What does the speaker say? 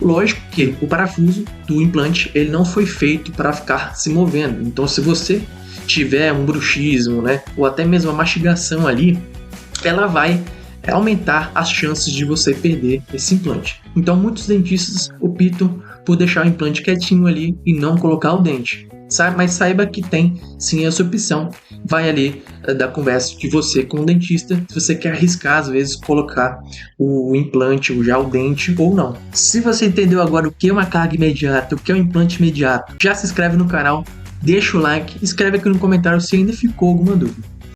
Lógico que o parafuso do implante ele não foi feito para ficar se movendo. Então, se você tiver um bruxismo, né, ou até mesmo a mastigação ali, ela vai aumentar as chances de você perder esse implante. Então, muitos dentistas optam por deixar o implante quietinho ali e não colocar o dente. Mas saiba que tem sim essa opção. Vai ali da conversa de você com o dentista, se você quer arriscar às vezes colocar o implante ou já o dente ou não. Se você entendeu agora o que é uma carga imediata, o que é um implante imediato, já se inscreve no canal, deixa o like, escreve aqui no comentário se ainda ficou alguma dúvida.